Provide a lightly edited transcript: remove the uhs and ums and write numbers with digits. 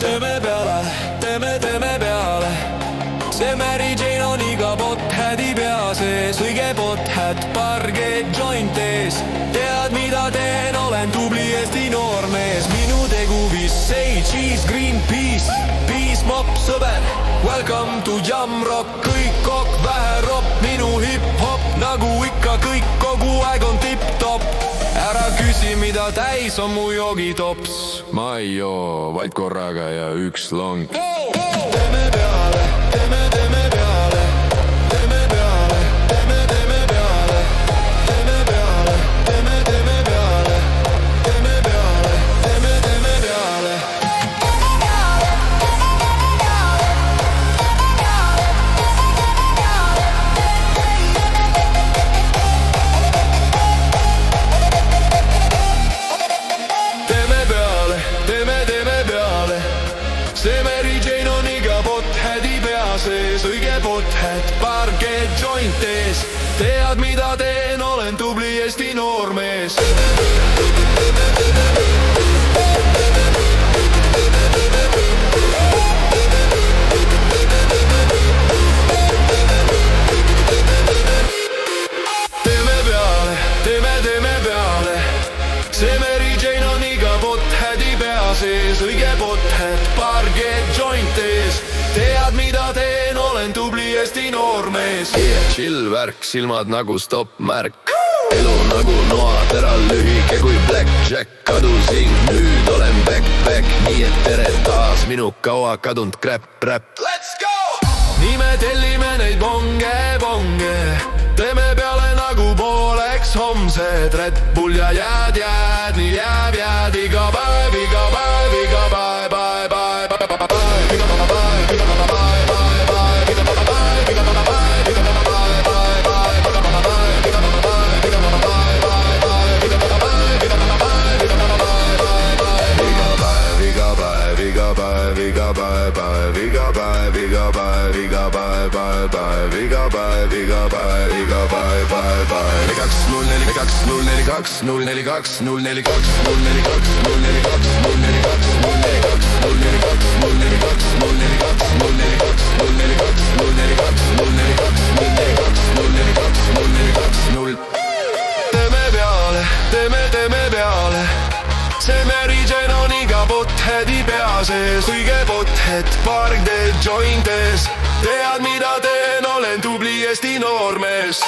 teeme peale. See Mary Jane on iga potheadi pea sees, õige pothead, parge joint ees. Tead mida teen, olen tubli Eesti noormees. Minu teguviis, say cheese, green peas, peas, mopp, sõber. Welcome to Jam Rock, kõik kokk, vähe ropp. Minu hip-hop, nagu ikka kõik, kogu aeg on tipp-top. Ära küsi, mida täis on mu joogitops. Ma ei joo, vaid korraga ja üks long. Teeme peale, teeme peale. Teeme peale, teeme peale. Teeme peale, teeme peale. Teeme peale, teeme peale. Teeme peale. See Mary Jane on iga potheadi pea sees, õige pothead, parge joint ees. Tead mida teen, olen tubli Eesti noormees. Teeme peale. See Mary Jane on iga potheadi pea sees, õige pothead, parge joint ees. Tead mida teen, olen tubli Eesti noormees. Chill värk, silmad nagu stopp-märk. Elu nagu noateral, lühike kui blackjack. Kadusin, nüüd olen back, nii et tere taas minu kaua kadunud crap. Let's go! Nii me tellime neid bonge. Teeme peale nagu pooleks homsed. Red Bull ja jääd, nii jääb iga päev. Teeme peale. See Mary Jane on iga potheadi pea sees, õige pothead, parge joint ees. Tead mida teen, olen tubli Eesti noormees.